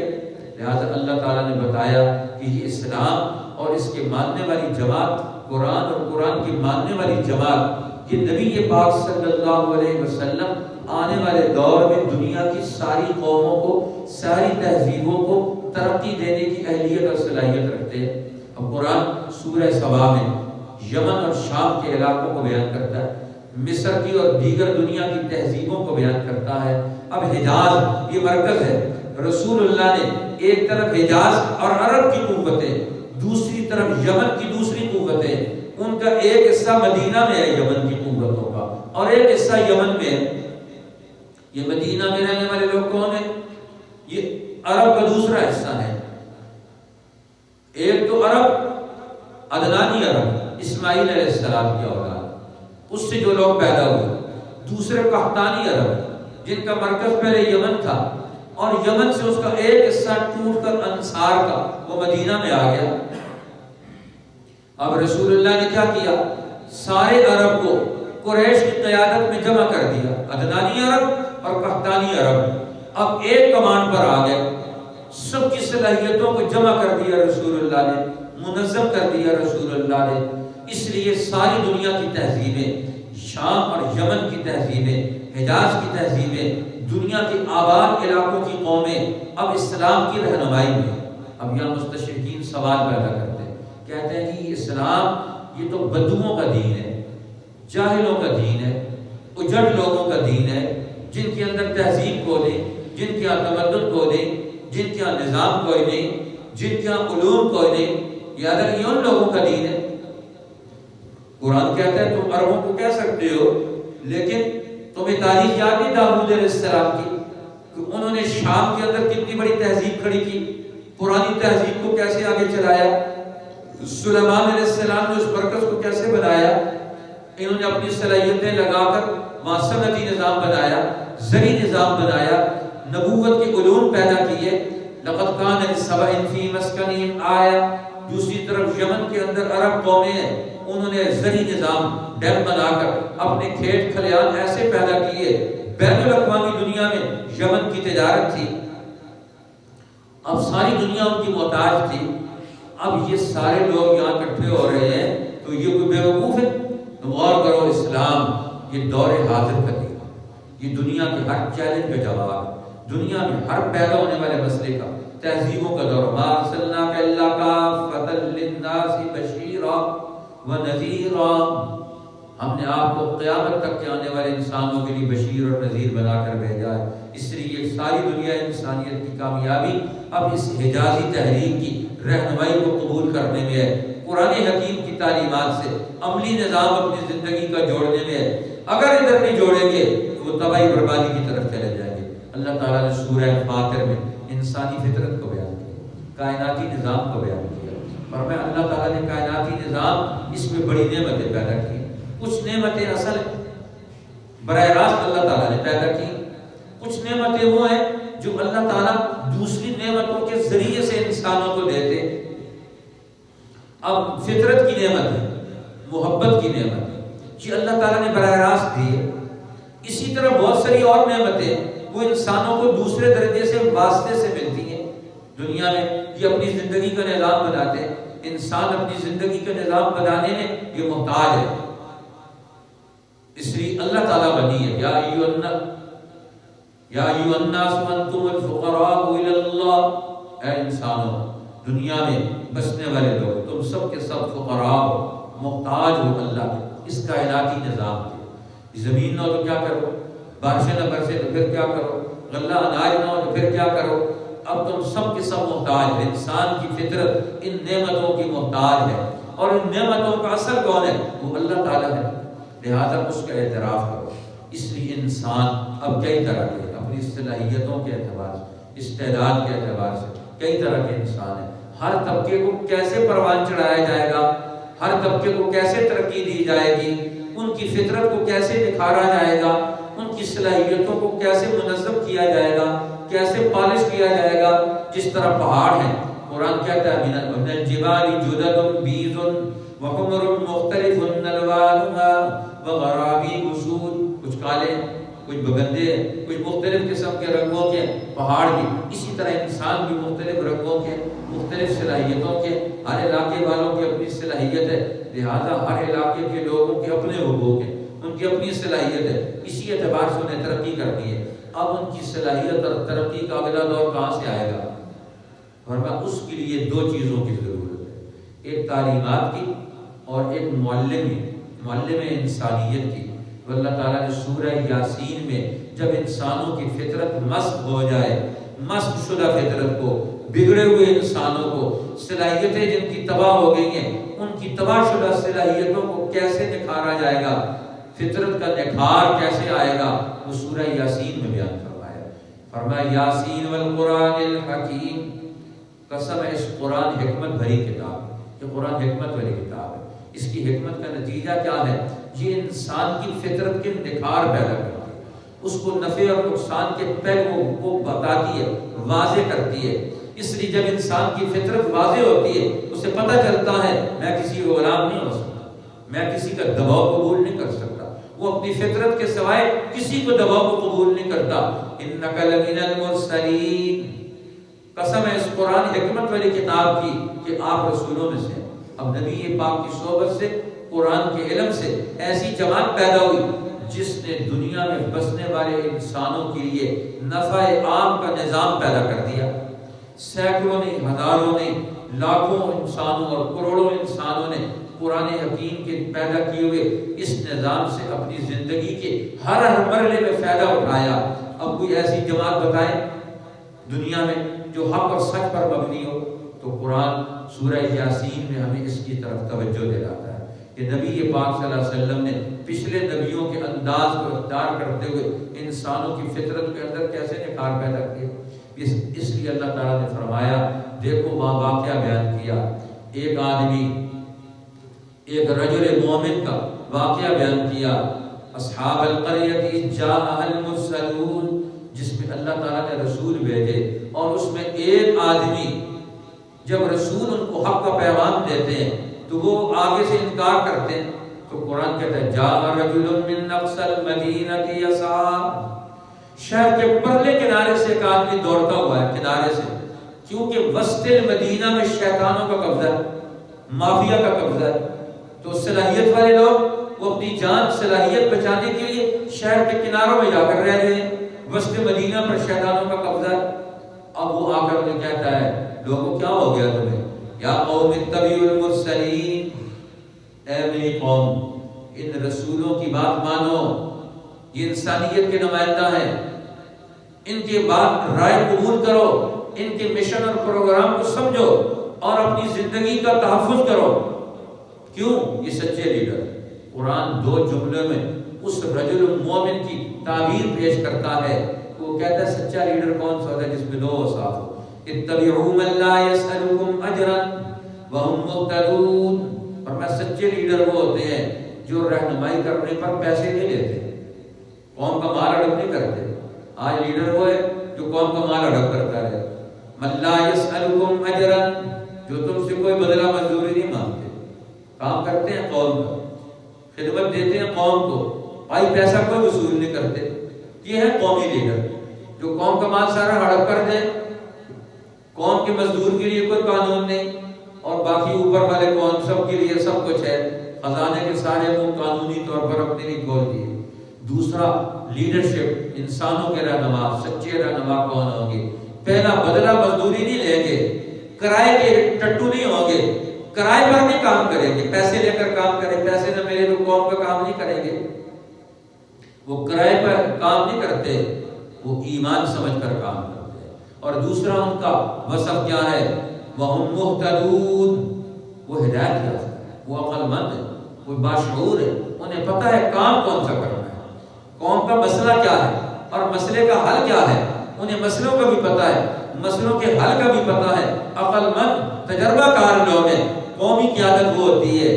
لہٰذا اللہ تعالیٰ نے بتایا کہ یہ اسلام اور اس کے ماننے والی جماعت، قرآن اور قرآن کی ماننے والی جماعت، یہ نبی پاک صلی اللہ علیہ وسلم آنے والے دور میں دنیا کی ساری قوموں کو، ساری تہذیبوں کو ترقی دینے کی اہلیت اور صلاحیت رکھتے ہیں. اب قرآن سورہ سبا میں یمن اور شام کے علاقوں کو بیان کرتا ہے، مصر کی اور دیگر دنیا کی تہذیبوں کو بیان کرتا ہے. اب حجاز یہ مرکز ہے. رسول اللہ نے ایک طرف حجاز اور عرب کی قوتیں، دوسری طرف یمن کی دوسری قوتیں، ان کا ایک حصہ مدینہ میں ہے یمن کی قوتوں کا، اور ایک حصہ یمن میں ہے. یہ مدینہ میں رہنے والے لوگ کون ہیں؟ یہ عرب کا دوسرا حصہ ہے. ایک تو عرب عدنانی عرب، اسماعیل علیہ السلام کی اولاد، اس سے جو لوگ پیدا ہوئے. دوسرے قحطانی عرب جن کا مرکز پہلے یمن تھا، اور یمن سے اس کا ایک حصہ ٹوٹ کر انصار کا وہ مدینہ میں آ گیا. اب رسول اللہ نے کیا کیا؟ سارے عرب کو قریش کی قیادت میں جمع کر دیا، عدنانی عرب اور قحطانی عرب. اب ایک کمان پر آ گئے، سب کی صلاحیتوں کو جمع کر دیا رسول اللہ نے، منظم کر دیا رسول اللہ نے. اس لیے ساری دنیا کی تہذیبیں، شام اور یمن کی تہذیبیں، حجاز کی تہذیبیں، دنیا کے آباد علاقوں کی قومیں اب اسلام کی رہنمائی میں۔ اب یہاں مستشرقین سوال پیدا کرتے ہیں، کہتے ہیں کہ اسلام یہ تو بدوؤں کا دین ہے، جاہلوں کا دین ہے، اجڑ لوگوں کا دین ہے، جن کے اندر تہذیب کو نہیں، جن کے یہاں تمدن کو نہیں، جن کے یہاں نظام کوئی نہیں، جن کے یہاں علوم کوئی نہیں، یہ ان لوگوں کا دین ہے۔ قرآن کہتا ہے تم عربوں کو کہہ سکتے ہو، لیکن تمہیں تاریخ یاد نہیں داؤد علیہ السلام کی کہ انہوں نے شام کے اندر کتنی بڑی تہذیب کھڑی کی، پرانی تہذیب کو کیسے آگے چلایا، سلیمان علیہ السلام نے اس مرکز کو کیسے بنایا، انہوں نے اپنی صلاحیتیں لگا کر وہاں صنعتی نظام بنایا، زرعی نظام بنایا، نبوت کے علوم پیدا کیے۔ لقد کان لسبع فی مسکنہم آیہ۔ دوسری طرف یمن کے اندر عرب قومیں ہیں، انہوں نے زرعی نظام ڈیم بنا کر اپنے کھیت کھلیان ایسے پیدا کیے، بین الاقوامی دنیا میں یمن کی تجارت تھی، اب ساری دنیا ان کی محتاج تھی۔ اب یہ سارے لوگ یہاں اکٹھے ہو رہے ہیں تو یہ کوئی بیوقوف ہے؟ غور کرو، اسلام یہ دور حاضر کا دین، یہ دنیا کے ہر چیلنج کا جواب، دنیا میں ہر پیدا ہونے والے مسئلے کا، تہذیبوں کا دور۔ ما ارسلناک الا کافۃ للناس بشیرا ونذیرا۔ ہم نے آپ کو قیامت تک کے آنے والے انسانوں کے لیے بشیر اور نذیر بنا کر بھیجا ہے۔ اس لیے ساری دنیا انسانیت کی کامیابی اب اس حجازی تحریک کی رہنمائی کو قبول کرنے میں ہے، قرآن حکیم کی تعلیمات سے عملی نظام اپنی زندگی کا جوڑنے میں ہے۔ اگر ادھر نہیں جوڑیں گے تو وہ تباہی بربادی کی طرف چلے جائیں گے۔ اللہ تعالیٰ نے سورہ فاطر میں انسانی فطرت کو بیان کیا، کائناتی نظام کو بیان کیا، اور میں اللہ تعالیٰ نے کائناتی نظام اس میں بڑی نعمتیں پیدا کی۔ کچھ نعمتیں اصل براہ راست اللہ تعالیٰ نے پیدا کی، کچھ نعمتیں وہ ہیں جو اللہ تعالیٰ دوسری نعمتوں کے ذریعے سے انسانوں کو دیتے۔ اب فطرت کی نعمت ہے، محبت کی نعمت ہے، یہ اللہ تعالیٰ نے براہ راست دی ہے۔ اسی طرح بہت ساری اور نعمتیں وہ انسانوں کو دوسرے درجے سے واسطے سے ملتی ہیں۔ دنیا میں یہ اپنی زندگی کا نظام بناتے ہیں، انسان اپنی زندگی کا نظام بنانے میں یہ محتاج ہے، اس لیے اللہ تعالیٰ بنی ہے، یا ایھا الناس انتم الفقراء الی اللہ۔ اے انسانوں، دنیا میں بسنے والے لوگ، تم سب کے سب فقراء ہو، محتاج ہو اللہ کے اس کائناتی نظام کے۔ زمین نہ ہو تو کیا کرو، بارشیں نہ برسے تو پھر کیا کرو، غلہ اناج نہ ہو تو پھر کیا کرو۔ اب تم سب کے سب محتاج ہے، انسان کی فطرت ان نعمتوں کی محتاج ہے، اور ان نعمتوں کا اصل کون ہے؟ وہ اللہ تعالیٰ ہے، لہذا اس کا اعتراف کرو۔ اس لیے انسان اب کئی طرح کے اپنی صلاحیتوں کے اعتبار سے، استعداد کے اعتبار سے کئی طرح کے انسان ہیں۔ ہر طبقے کو کیسے پروان چڑھایا جائے گا، ہر طبقے کو کیسے ترقی دی جائے گی، ان کی فطرت کو کیسے نکھارا جائے گا، ان کی صلاحیتوں کو کیسے منظم کیا جائے گا، کیسے پالش کیا جائے گا۔ جس طرح پہاڑ ہیں، قرآن کہتا ہے من الجبال جدد بیض وحمر مختلف الوانها وغرابیب سود۔ کچھ کالے، کچھ بگندے، کچھ مختلف قسم کے رنگوں کے پہاڑ بھی، اسی طرح انسان بھی مختلف رنگوں کے، مختلف صلاحیتوں کے، ہر علاقے والوں کی اپنی صلاحیت ہے، لہذا ہر علاقے کے لوگوں کے اپنے حقوق ہیں، ان کی اپنی صلاحیت ہے، اسی اعتبار سے انہیں ترقی کرنی ہے۔ اب ان کی صلاحیت اور ترقی کا اگلا دور کہاں سے آئے گا؟ ورنہ اس کے لیے دو چیزوں کی ضرورت ہے، ایک تعلیمات کی اور ایک معلم انسانیت کی۔ تو اللہ تعالیٰ نے سورہ یاسین میں جب انسانوں کی فطرت مسخ ہو جائے، مسخ شدہ فطرت کو، بگڑے ہوئے انسانوں کو، صلاحیتیں جن کی تباہ ہو گئی ہیں، ان کی تباہ شدہ صلاحیتوں کو کیسے نکھارا جائے گا، فطرت کا نکھار کیسے آئے گا، وہ سورہ یاسین میں بیان فرمایا۔ فرمایا یاسین والقرآن الحکیم، قسم ہے اس قرآن حکمت بھری کتاب ہے، یہ قرآن حکمت والی کتاب ہے۔ اس کی حکمت کا نتیجہ کیا ہے؟ یہ انسان کی فطرت کے نکھار پیدا کرتی ہے، اس کو نفع اور نقصان کے پہلوؤں کو بتاتی ہے، واضح کرتی ہے۔ اس لیے جب انسان کی فطرت واضح ہوتی ہے، اسے پتہ چلتا ہے میں کسی کا غلام نہیں ہو سکتا، میں کسی کا دباؤ قبول نہیں کر سکتا، وہ اپنی فطرت کے سوائے کسی کو دباؤ کو قبول نہیں کرتا۔ انک لمن المرسلین، قسم ہے اس قرآن حکمت والی کتاب کی کہ آپ رسولوں میں سے۔ اب نبی پاک کی صحبت سے قرآن کے علم سے ایسی جماعت پیدا ہوئی جس نے دنیا میں بسنے والے انسانوں کے لیے نفع عام کا نظام پیدا کر دیا۔ سینکڑوں نے، ہزاروں نے، لاکھوں انسانوں اور کروڑوں انسانوں نے قرآن حکیم کے پیدا کیے ہوئے اس نظام سے اپنی زندگی کے ہر مرحلے میں فائدہ اٹھایا۔ اب کوئی ایسی جماعت بتائیں دنیا میں جو حق اور سچ پر مبنی ہو، تو قرآن سورہ یاسین میں ہمیں اس کی طرف توجہ دلاتا ہے کہ نبی پاک صلی اللہ علیہ وسلم نے پچھلے نبیوں کے انداز کو اختیار کرتے ہوئے انسانوں کی فطرت کے اندر کیسے نکھار پیدا کیے۔ اس لیے اللہ تعالیٰ نے فرمایا، دیکھو وہاں واقعہ بیان کیا، ایک آدمی، ایک رجل مومن کا واقعہ بیان کیا، اصحاب القریۃ اذ جاءها المرسلون، جس میں اللہ تعالیٰ نے رسول بھیجے، اور اس میں ایک آدمی جب رسول ان کو حق کا پیغام دیتے ہیں تو وہ آگے سے انکار کرتے ہیں، تو قرآن کہتا ہے جاء رجل من اقصى المدینۃ یسعی، شہر کے پرلے کنارے سے ایک آدمی دوڑتا ہوا ہے، کنارے سے، کیونکہ وسط المدینہ میں شیطانوں کا قبضہ ہے، مافیا کا قبضہ ہے، تو صلاحیت والے لوگ وہ اپنی جان صلاحیت بچانے کے لیے شہر کے کناروں میں جا کر رہ رہے ہیں، وسط مدینہ پر شیطانوں کا قبضہ ہے۔ اب وہ آ کر انہیں کہتا ہے لوگوں کیا ہو گیا تمہیں، یا قوم اتبعوا المرسلین، اے میری قوم ان رسولوں کی بات مانو، یہ انسانیت کے نمائندہ ہیں، ان کے بات رائے قبول کرو، ان کے مشن اور پروگرام کو سمجھو اور اپنی زندگی کا تحفظ کرو۔ کیوں؟ یہ سچے لیڈر۔ قرآن دو جملوں میں اس رجل مومن کی تعبیر پیش کرتا ہے، وہ کہتا ہے سچا لیڈر کون سا ہوتا ہے؟ جس میں دو اوصاف ہو، اتبعوا من لا يسألكم اجرا وهم مهتدون، اور میں سچے لیڈر وہ ہوتے ہیں جو رہنمائی کرنے پر پیسے نہیں لیتے، قوم کا مال ہڑپ نہیں کرتے۔ آج لیڈر وہ ہے جو قوم کا مال ہڑپ کرتا ہے۔ من لا يسألكم اجرا، جو تم سے کوئی بدلہ مزدوری نہیں مانگتے، کام کرتے ہیں قوم کا، خدمت دیتے ہیں قوم کو، آئی پیسہ کوئی وصول نہیں کرتے۔ یہ ہے قومی لیڈر جو قوم کا مال سارا ہڑپ کر دے، قوم کے مزدور کے لیے کوئی قانون نہیں، اور باقی اوپر والے قوم سب کے لیے سب کچھ ہے، خزانے کے سارے منہ قانونی طور پر اپنے لیے کھول دیے۔ دوسرا لیڈرشپ، انسانوں کے رہنما، سچے رہنما کون ہوں گے؟ پہلا بدلہ مزدوری نہیں لیں گے، کرائے کے ٹٹو نہیں ہوں گے، کرائے پر نہیں کام کریں گے، پیسے لے کر کام کریں، پیسے نہ ملے تو قوم کا کام نہیں کریں گے، وہ کرائے پر کام نہیں کرتے، وہ ایمان سمجھ کر کام کرتے ہیں۔ اور دوسرا ان کا وصف کیا ہے؟ وَهُمْ مُهْتَدُونَ، وہ ہدایت یافتہ ہے، وہ عقل مند ہے، وہ باشعور ہے، انہیں پتہ ہے کام کون سا کرنا ہے، قوم کا مسئلہ کیا ہے اور مسئلے کا حل کیا ہے، انہیں مسئلوں کا بھی پتہ ہے، مسئلوں کے حل کا بھی پتہ ہے۔ عقل مند تجربہ کار لوگ ہیں۔ قومی قیادت وہ ہوتی ہے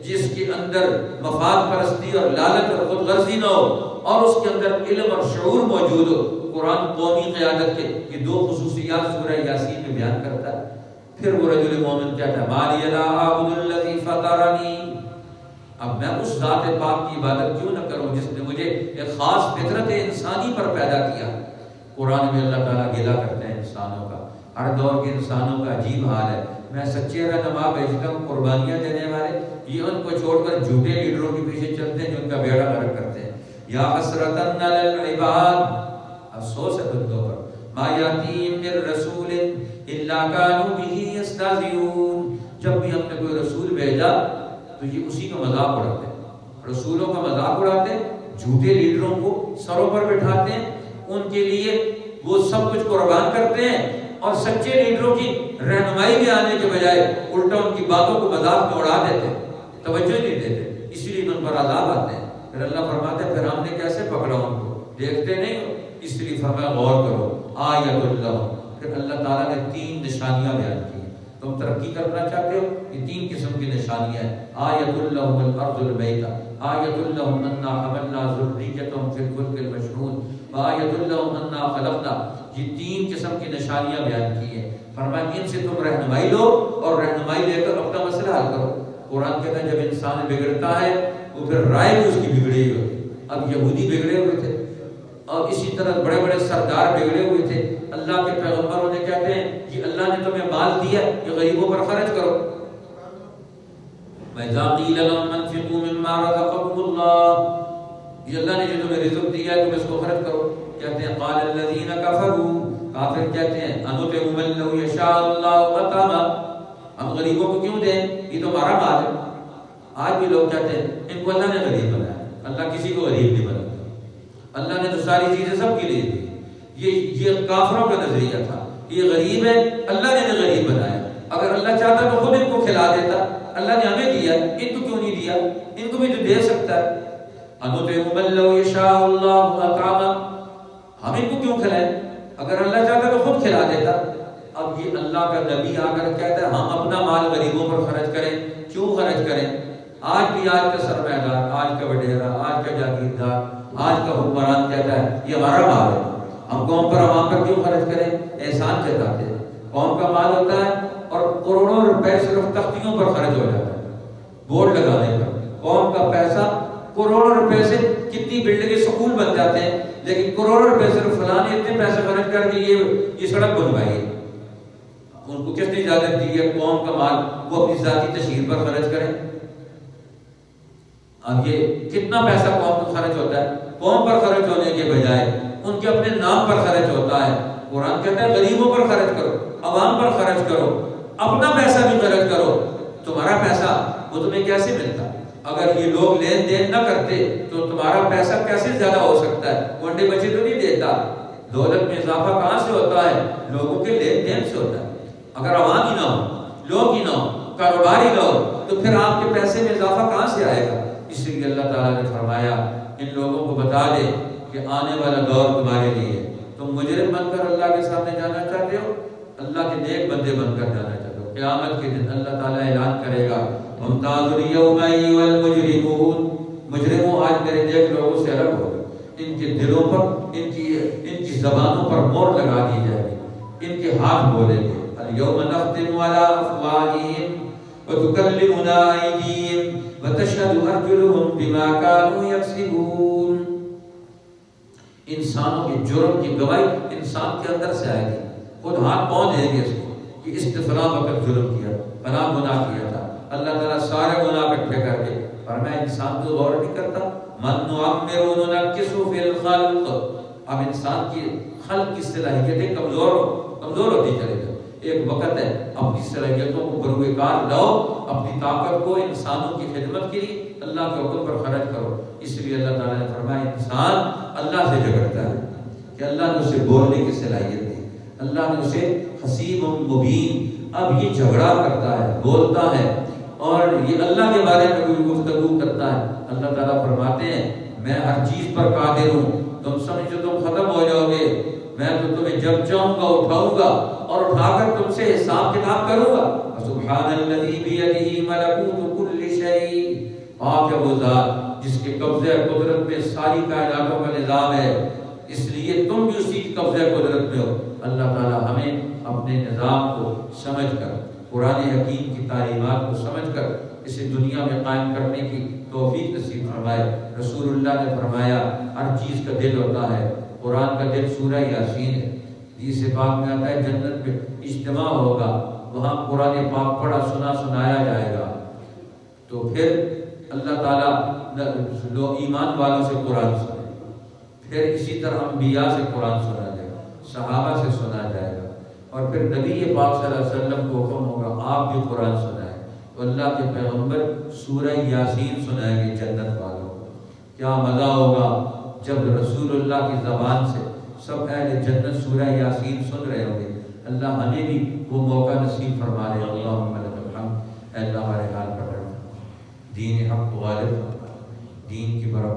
جس کے اندر مفاد پرستی اور لالچ اور خود غرضی نہ ہو، اور اس کے اندر علم اور شعور موجود ہو۔ قرآن قومی قیادت کے یہ دو خصوصیات سورہ یاسین میں بیان کرتا ہے۔ پھر وہ رجل مومن کہتا ہے ما لی لا اعبد الذی فطرنی، اب میں اس ذات پاک کی عبادت کیوں نہ کروں جس نے مجھے ایک خاص فطرت انسانی پر پیدا کیا۔ قرآن میں اللہ تعالیٰ گلا کرتے ہیں انسانوں کا، ہر دور کے انسانوں کا عجیب حال ہے۔ میں سچے رہنما بھیجتا ہوں قربانیاں دینے والے، یہ ان کو چھوڑ کر جھوٹے لیڈروں کے پیچھے چلتے ہیں جو ان کا بیڑا غرق کرتے ہیں۔ یا حسرتن علی العباد، افسوس ہے بندوں پر، ما یاتیہم من رسول الا کانوا بہ یستہزئون، جب بھی ہم نے کوئی رسول بھیجا تو یہ اسی کا مذاق اڑاتے ہیں، رسولوں کا مذاق اڑاتے ہیں، جھوٹے لیڈروں کو سروں پر بٹھاتے ہیں، ان کے لیے وہ سب کچھ قربان کرتے ہیں، اور سچے لیڈروں کی رہنمائی میں آنے کے بجائے الٹا ان کی باتوں کو مذاق میں اڑا دیتے ہیں، توجہ نہیں دیتے، اسی لیے ان پر عذاب آتے ہیں۔ پھر اللہ فرماتے ہیں پھر ہم نے کیسے پکڑا ان کو، دیکھتے نہیں ہو، اس لیے فرمایا غور کرو۔ آیت اللہ، پھر اللہ تعالیٰ نے 3 نشانیاں بیان کی ہیں۔ تم ترقی کرنا چاہتے ہو، یہ 3 قسم کی نشانیاں ہیں۔ آیت اللہ الارض المیتہ، آیت اللہ انا حملنا ذریتہم فی الفلک المشحون، وآیت اللہ انا خلقنا، یہ 3 قسم کی نشانیاں بیان کی ہیں۔ فرمایا ان سے تم رہنمائی لو اور رہنمائی لے کر اپنا مسئلہ حل کرو۔ قرآن کہتا ہے جب انسان بگڑتا ہے وہ پھر رائے بھی اس کی بگڑی ہوئی۔ اب یہودی بگڑے ہوئے تھے اور اسی طرح بڑے بڑے سردار بگڑے ہوئے تھے، اللہ کے پیغمبر انہیں کہتے ہیں کہ اللہ نے تمہیں مال دیا، یہ غریبوں پر خرچ کرو۔ وَإِذَا قِيلَ لَهُمْ أَنفِقُوا مِمَّا رَزَقَكُمُ اللَّهُ، یہ اللہ نے جو تمہیں رزق دیا ہے تم اس کو خرچ کرو. کہتے ہیں قَالَ الَّذِينَ كَفَرُوا، کافر کہتے ہیں أَنُطْعِمُ مَن لَّوْ يَشَاءُ اللَّهُ أَطْعَمَهُ، ہم غریبوں کو کیوں دیں، یہ تو ہمارا مال ہے. آج بھی لوگ کہتے ہیں ان کو اللہ نے غریب بنایا. اللہ کسی کو غریب نہیں بناتا. اللہ نے تو ساری چیزیں سب کے لیے دی. یہ کافروں کا نظریہ تھا. یہ غریب ہے، اللہ نے غریب بنایا. اگر اللہ چاہتا تو خود ان کو کھلا دیتا. اللہ نے ہمیں دیا، ان کو کیوں نہیں دیا؟ ان کو بھی تو دے سکتا ہے. أَنُطْعِمُ مَن لَّوْ يَشَاءُ اللَّهُ أَطْعَمَهُ، ہم ان کو کیوں کھلائیں؟ اگر اللہ چاہتا تو خود کھلا دیتا. اب یہ اللہ کا نبی آ کر کہتا ہے ہم اپنا مال غریبوں پر خرچ کریں. کیوں خرچ کریں؟ آج بھی آج کا سرمایہ دار، آج کا وڈیرا، آج کا جاگیردار، آج کا حکمران کہتا ہے یہ ہمارا مال ہے، ہم قوم پر عوام پر کیوں خرچ کریں؟ احسان جتاتے ہیں. قوم کا مال ہوتا ہے اور کروڑوں روپے صرف تختیوں پر خرچ ہو جاتا ہے، بورڈ لگانے پر. قوم کا پیسہ کروڑوں روپے سے کتنی بلڈنگیں سکول بن جاتے ہیں، لیکن کروڑوں روپے صرف فلاں نے اتنے پیسے خرچ کر کے یہ سڑک بنوائی ہے. ان کو کس نے اجازت دی ہے قوم کا مال وہ اپنی ذاتی تشہیر پر خرچ کریں؟ اب یہ کتنا پیسہ قوم پر خرچ ہوتا ہے؟ قوم پر خرچ ہونے کے بجائے ان کے اپنے نام پر خرچ ہوتا ہے. قرآن کہتا ہے غریبوں پر خرچ کرو، عوام پر خرچ کرو، اپنا پیسہ بھی خرچ کرو. تمہارا پیسہ وہ تمہیں کیسے ملتا؟ اگر یہ لوگ لین دین نہ کرتے تو تمہارا پیسہ کیسے زیادہ ہو سکتا ہے؟ ونڈے بچے تو نہیں دیتا. دولت میں اضافہ کہاں سے ہوتا ہے؟ لوگوں کے لین دین سے ہوتا ہے. اگر عوام ہی نہ ہو، لوگ ہی نہ ہو، کاروبار ہی نہ ہو تو پھر آپ کے پیسے میں اضافہ کہاں سے آئے گا؟ اس لیے اللہ تعالیٰ نے فرمایا ان لوگوں کو بتا دے کہ آنے والا دور تمہارے لیے ہے. تم مجرم بن کر اللہ کے سامنے جانا چاہتے ہو، اللہ کے نیک بندے بن کر جانا چاہتے ہو. قیامت کے دن اللہ تعالیٰ اعلان کرے گا ممتاز الیوم ایھا المجرمون، مجرموں آج میرے نیک لوگوں سے الگ ہو. ان کے دلوں پر ان کی زبانوں پر مہر لگا دی جائے گی، ان کے ہاتھ بولیں گے الیوم نختم علی افواہہم وتکلمنا ایدیہم وتشہد ارجلہم بما کانوا یکسبون. انسانوں کے جرم کی گواہی انسان کے اندر سے آئے گی. خود ہاتھ پاؤں دیں گے اس کو کہ اس نے فلاں وقت جرم کیا، فلاں گناہ کیا تھا. اللہ تعالیٰ سارے گناہ اکٹھے کر کے فرمایا انسان تو غور نہیں کرتا. من نعمرہ ننکسہ فی الخلق. اب انسان کی خلق کی صلاحیتیں کمزور ہوتی چلی جائیں. ایک وقت ہے اپنی صلاحیتوں کو بروئے کار لاؤ، اپنی طاقت کو انسانوں کی خدمت کے لیے اللہ کے حکم پر خرچ کرو. اس لیے اللہ تعالیٰ نے فرمایا انسان اللہ سے جھگڑتا ہے کہ اللہ نے اسے بولنے کی صلاحیت دی، اللہ نے اسے حسیب مبین. اب یہ جھگڑا کرتا ہے، بولتا ہے اور یہ اللہ کے بارے میں کوئی گفتگو کرتا ہے. اللہ تعالیٰ فرماتے ہیں میں ہر چیز پر قادر ہوں. تم سمجھو تم ختم ہو جاؤ گے، میں تو تمہیں جب چاہوں گا اٹھاؤں گا اور اٹھا کر تم سے حساب کتاب کروں گا. سبحان الذی بیدہ ملکوت کل شیء، پاک ہے وہ ذات جس کے قبضہ قدرت میں ساری کائناتوں کا نظام ہے. اس لیے تم بھی اسی قبضہ قدرت میں ہو. اللہ تعالیٰ ہمیں اپنے نظام کو سمجھ کر، قرآن حکیم کی تعلیمات کو سمجھ کر اسے دنیا میں قائم کرنے کی توفیق نصیب فرمائے. رسول اللہ نے فرمایا ہر چیز کا دل ہوتا ہے، قرآن کا دل سورہ یاسین ہے. حدیث پاک میں آتا ہے جنت میں اجتماع ہوگا، وہاں قرآن پاک پڑھا سنایا جائے گا. تو پھر اللہ تعالیٰ ایمان والوں سے قرآن سنے، پھر اسی طرح انبیاء سے قرآن سنا جائے گا، صحابہ سے سنا جائے گا، اور پھر نبی پاک صلی اللہ علیہ وسلم کو حکم ہوگا آپ بھی قرآن سنائیں. تو اللہ کے پیغمبر سورہ یاسین سنائیں گے جنت والوں کو. کیا مزہ ہوگا جب رسول اللہ کی زبان سے سب اہل جنت سورہ یاسین سن رہے ہوں گے. اللہ ہمیں بھی وہ موقع نصیب فرما دے. اللہم لک الحمد. اے اللہ ہمارے حال پر دین حق غالب، دین کی برکت